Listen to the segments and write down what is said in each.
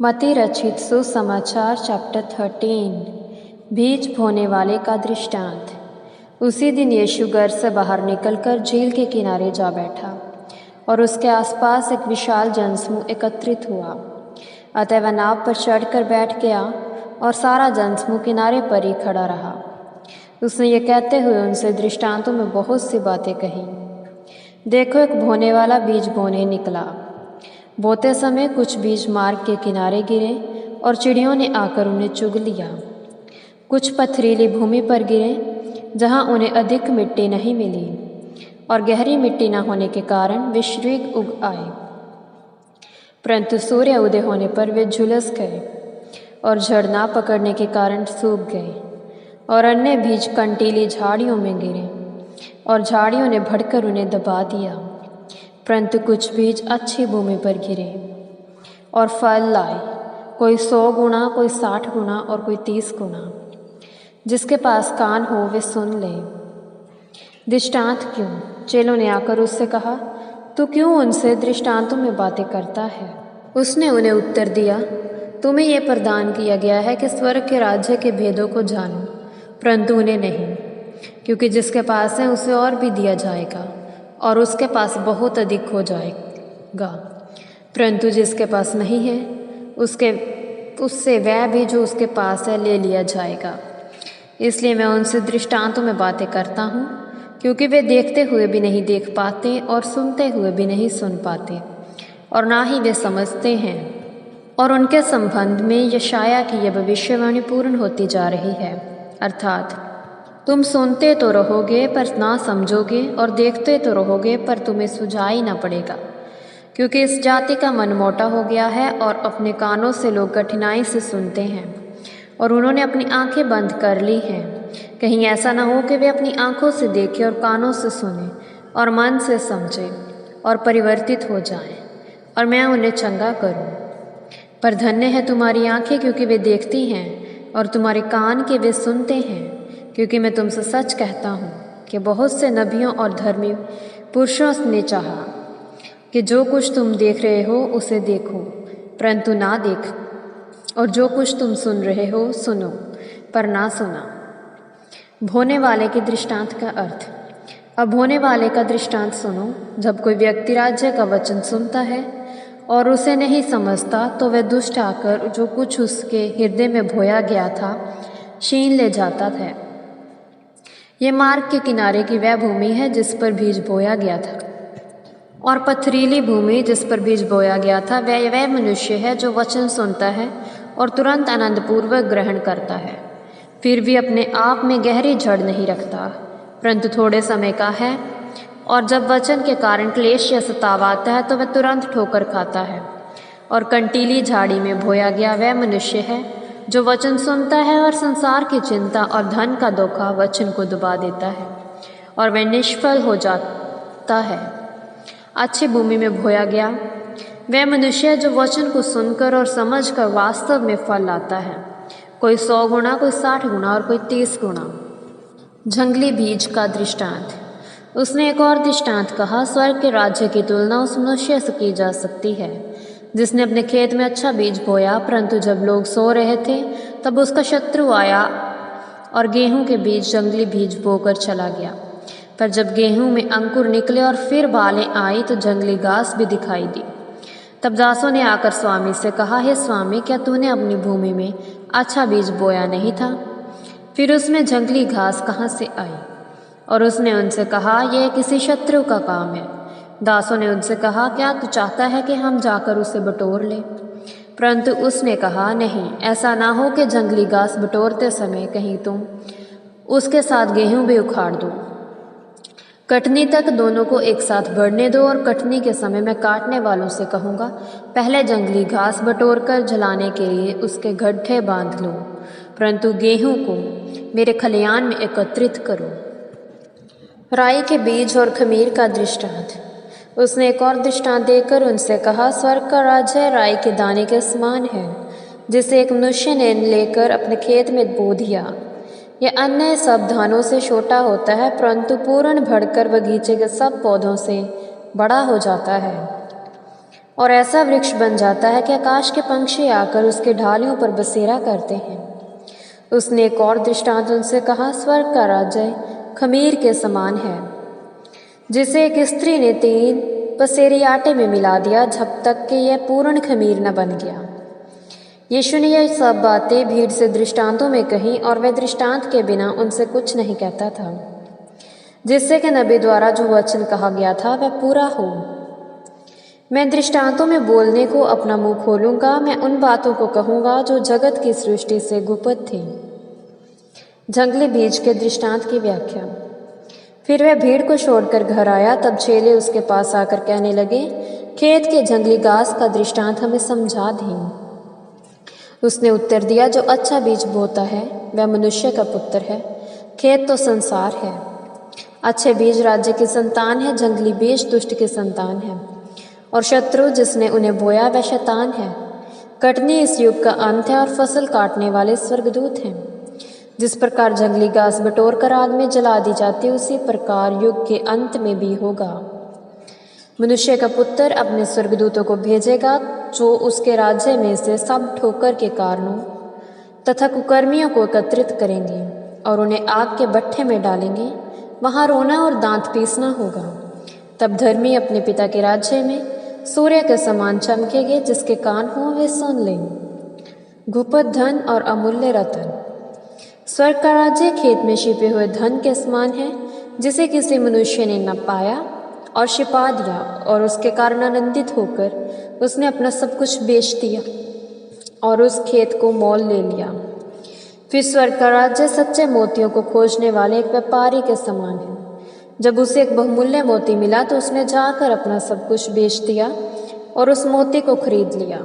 मत्ती रचित सुसमाचार चैप्टर 13। बीज बोने वाले का दृष्टांत। उसी दिन यीशु घर से बाहर निकलकर झील के किनारे जा बैठा और उसके आसपास एक विशाल जनसमूह एकत्रित हुआ। अतः वह नाव पर चढ़कर बैठ गया और सारा जनसमूह किनारे पर ही खड़ा रहा। उसने ये कहते हुए उनसे दृष्टांतों में बहुत सी बातें कही। देखो, एक बोने वाला बीज बोने निकला। बोते समय कुछ बीज मार्ग के किनारे गिरे और चिड़ियों ने आकर उन्हें चुग लिया। कुछ पथरीली भूमि पर गिरे जहाँ उन्हें अधिक मिट्टी नहीं मिली, और गहरी मिट्टी न होने के कारण वे शीघ्र उग आए। परंतु सूर्य उदय होने पर वे झुलस गए और जड़ ना पकड़ने के कारण सूख गए। और अन्य बीज कंटीली झाड़ियों में गिरे और झाड़ियों ने बढ़कर उन्हें दबा दिया। परंतु कुछ बीज अच्छी भूमि पर गिरे और फल लाए, कोई 100 गुना, कोई 60 गुना और कोई 30 गुना। जिसके पास कान हो वे सुन ले। दृष्टांत क्यों? चेलों ने आकर उससे कहा, तू क्यों उनसे दृष्टांतों में बातें करता है? उसने उन्हें उत्तर दिया, तुम्हें यह प्रदान किया गया है कि स्वर्ग के राज्य के भेदों को जानो, परंतु उन्हें नहीं। क्योंकि जिसके पास है उसे और भी दिया जाएगा और उसके पास बहुत अधिक हो जाएगा, परंतु जिसके पास नहीं है उससे वह भी जो उसके पास है ले लिया जाएगा। इसलिए मैं उनसे दृष्टांतों में बातें करता हूँ, क्योंकि वे देखते हुए भी नहीं देख पाते और सुनते हुए भी नहीं सुन पाते, और ना ही वे समझते हैं। और उनके संबंध में यशाया की यह भविष्यवाणी पूर्ण होती जा रही है, अर्थात तुम सुनते तो रहोगे पर ना समझोगे, और देखते तो रहोगे पर तुम्हें सुझाई ना पड़ेगा। क्योंकि इस जाति का मन मोटा हो गया है और अपने कानों से लोग कठिनाई से सुनते हैं, और उन्होंने अपनी आंखें बंद कर ली हैं। कहीं ऐसा ना हो कि वे अपनी आंखों से देखें और कानों से सुने और मन से समझें और परिवर्तित हो जाएं, और मैं उन्हें चंगा करूं। पर धन्य है तुम्हारी आंखें, क्योंकि वे देखती हैं, और तुम्हारे कान के वे सुनते हैं। क्योंकि मैं तुमसे सच कहता हूँ कि बहुत से नबियों और धर्मी पुरुषों ने चाहा कि जो कुछ तुम देख रहे हो उसे देखो, परंतु ना देख, और जो कुछ तुम सुन रहे हो सुनो, पर ना सुना। बोने वाले के दृष्टांत का अर्थ। अब बोने वाले का दृष्टांत सुनो। जब कोई व्यक्ति राज्य का वचन सुनता है और उसे नहीं समझता, तो वह दुष्ट आकर जो कुछ उसके हृदय में बोया गया था छीन ले जाता है। ये मार्ग के किनारे की वह भूमि है जिस पर बीज बोया गया था, और पथरीली भूमि जिस पर बीज बोया गया था वह मनुष्य है जो वचन सुनता है और तुरंत आनंदपूर्वक ग्रहण करता है, फिर भी अपने आप में गहरी जड़ नहीं रखता, परंतु थोड़े समय का है। और जब वचन के कारण क्लेश या सताव आता है तो वह तुरंत ठोकर खाता है। और कंटीली झाड़ी में बोया गया वह मनुष्य है जो वचन सुनता है और संसार की चिंता और धन का धोखा वचन को दबा देता है, और वह निष्फल हो जाता है। अच्छी भूमि में बोया गया वह मनुष्य है जो वचन को सुनकर और समझकर वास्तव में फल लाता है, कोई 100 गुना, कोई 60 गुना और कोई 30 गुना। जंगली बीज का दृष्टांत। उसने एक और दृष्टांत कहा, स्वर्ग के राज्य की तुलना उस मनुष्य से की जा सकती है जिसने अपने खेत में अच्छा बीज बोया, परंतु जब लोग सो रहे थे तब उसका शत्रु आया और गेहूं के बीज जंगली बीज बोकर चला गया। पर जब गेहूं में अंकुर निकले और फिर बालें आई तो जंगली घास भी दिखाई दी। तब दासों ने आकर स्वामी से कहा, हे स्वामी, क्या तूने अपनी भूमि में अच्छा बीज बोया नहीं था? फिर उसमें जंगली घास कहाँ से आई? और उसने उनसे कहा, यह किसी शत्रु का काम है। दासों ने उनसे कहा, क्या तू चाहता है कि हम जाकर उसे बटोर लें? परंतु उसने कहा, नहीं, ऐसा ना हो कि जंगली घास बटोरते समय कहीं तुम उसके साथ गेहूं भी उखाड़ दो। कटनी तक दोनों को एक साथ बढ़ने दो, और कटनी के समय मैं काटने वालों से कहूँगा, पहले जंगली घास बटोर कर जलाने के लिए उसके गड्ढे बांध लो, परंतु गेहूं को मेरे खलियान में एकत्रित करो। राई के बीज और खमीर का दृष्टांत। उसने एक और दृष्टांत देकर उनसे कहा, स्वर्ग का राज्य राई के दाने के समान है, जिसे एक मनुष्य ने लेकर अपने खेत में बो दिया। यह अन्य सब धानों से छोटा होता है, परंतु पूर्ण बढ़कर बगीचे के सब पौधों से बड़ा हो जाता है और ऐसा वृक्ष बन जाता है कि आकाश के पंछी आकर उसके ढालियों पर बसेरा करते हैं। उसने एक और दृष्टांत उनसे कहा, स्वर्ग का राज्य खमीर के समान है, जिसे एक स्त्री ने 3 पसेरी आटे में मिला दिया जब तक कि यह पूर्ण खमीर न बन गया। यीशु ने यह सब बातें भीड़ से दृष्टांतों में कही और वह दृष्टांत के बिना उनसे कुछ नहीं कहता था, जिससे कि नबी द्वारा जो वचन कहा गया था वह पूरा हो। मैं दृष्टांतों में बोलने को अपना मुंह खोलूंगा, मैं उन बातों को कहूंगा जो जगत की सृष्टि से गुप्त थी। जंगली बीज के दृष्टांत की व्याख्या। फिर वह भीड़ को छोड़कर घर आया, तब चेले उसके पास आकर कहने लगे, खेत के जंगली घास का दृष्टांत हमें समझा दें। उसने उत्तर दिया, जो अच्छा बीज बोता है वह मनुष्य का पुत्र है। खेत तो संसार है। अच्छे बीज राज्य की संतान है, जंगली बीज दुष्ट की संतान है, और शत्रु जिसने उन्हें बोया वह शैतान है। कटनी इस युग का अंत है और फसल काटने वाले स्वर्गदूत हैं। जिस प्रकार जंगली घास बटोर कर आग में जला दी जाती है, उसी प्रकार युग के अंत में भी होगा। मनुष्य का पुत्र अपने स्वर्गदूतों को भेजेगा, जो उसके राज्य में से सब ठोकर के कारणों तथा कुकर्मियों को एकत्रित करेंगे और उन्हें आग के भट्ठे में डालेंगे। वहाँ रोना और दांत पीसना होगा। तब धर्मी अपने पिता के राज्य में सूर्य के समान चमकेंगे। जिसके कान हों वे सुन लें। गुप्त धन और अमूल्य रत्न। स्वर्ग का राज्य खेत में छिपे हुए धन के समान है, जिसे किसी मनुष्य ने न पाया और छिपा दिया, और उसके कारण आनंदित होकर उसने अपना सब कुछ बेच दिया और उस खेत को मोल ले लिया। फिर स्वर्ग का राज्य सच्चे मोतियों को खोजने वाले एक व्यापारी के समान है। जब उसे एक बहुमूल्य मोती मिला तो उसने जाकर अपना सब कुछ बेच दिया और उस मोती को खरीद लिया।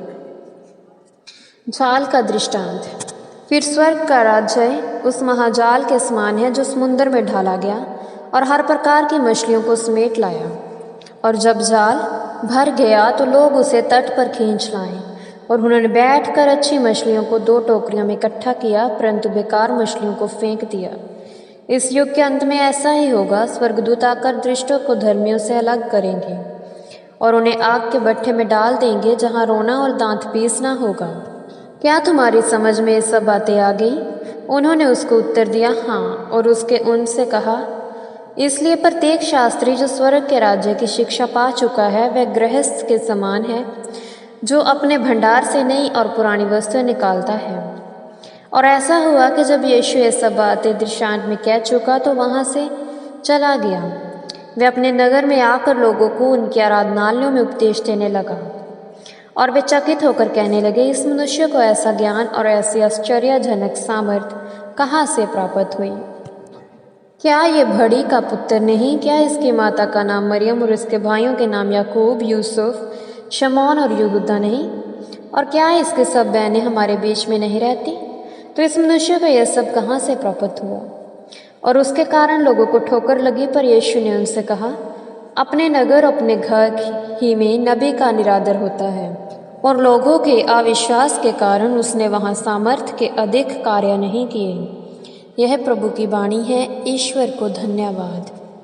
जाल का दृष्टांत। फिर स्वर्ग का राज्य उस महाजाल के समान है जो समुद्र में ढाला गया और हर प्रकार की मछलियों को समेट लाया। और जब जाल भर गया तो लोग उसे तट पर खींच लाए, और उन्होंने बैठकर अच्छी मछलियों को 2 टोकरियों में इकट्ठा किया, परंतु बेकार मछलियों को फेंक दिया। इस युग के अंत में ऐसा ही होगा। स्वर्गदूत आकर दुष्टों को धर्मियों से अलग करेंगे और उन्हें आग के भट्ठे में डाल देंगे, जहाँ रोना और दांत पीसना होगा। क्या तुम्हारी समझ में ये सब बातें आ गई? उन्होंने उसको उत्तर दिया, हाँ। और उसके उनसे कहा, इसलिए प्रत्येक शास्त्री जो स्वर्ग के राज्य की शिक्षा पा चुका है वह गृहस्थ के समान है, जो अपने भंडार से नई और पुरानी वस्तुएं निकालता है। और ऐसा हुआ कि जब यीशु ये सब बातें दृष्टांत में कह चुका तो वहाँ से चला गया। वह अपने नगर में आकर लोगों को उनकी आराधनालयों में उपदेश देने लगा, और वे चकित होकर कहने लगे, इस मनुष्य को ऐसा ज्ञान और ऐसी आश्चर्यजनक सामर्थ्य कहाँ से प्राप्त हुई? क्या ये भड़ी का पुत्र नहीं? क्या इसकी माता का नाम मरियम और इसके भाइयों के नाम याकूब, यूसुफ, शमौन और यहूदा नहीं? और क्या इसके सब बहनें हमारे बीच में नहीं रहती? तो इस मनुष्य को यह सब कहाँ से प्राप्त हुआ? और उसके कारण लोगों को ठोकर लगी। पर यीशु ने उनसे कहा, अपने नगर अपने घर ही में नबी का निरादर होता है, और लोगों के अविश्वास के कारण उसने वहाँ सामर्थ्य के अधिक कार्य नहीं किए। यह प्रभु की वाणी है। ईश्वर को धन्यवाद।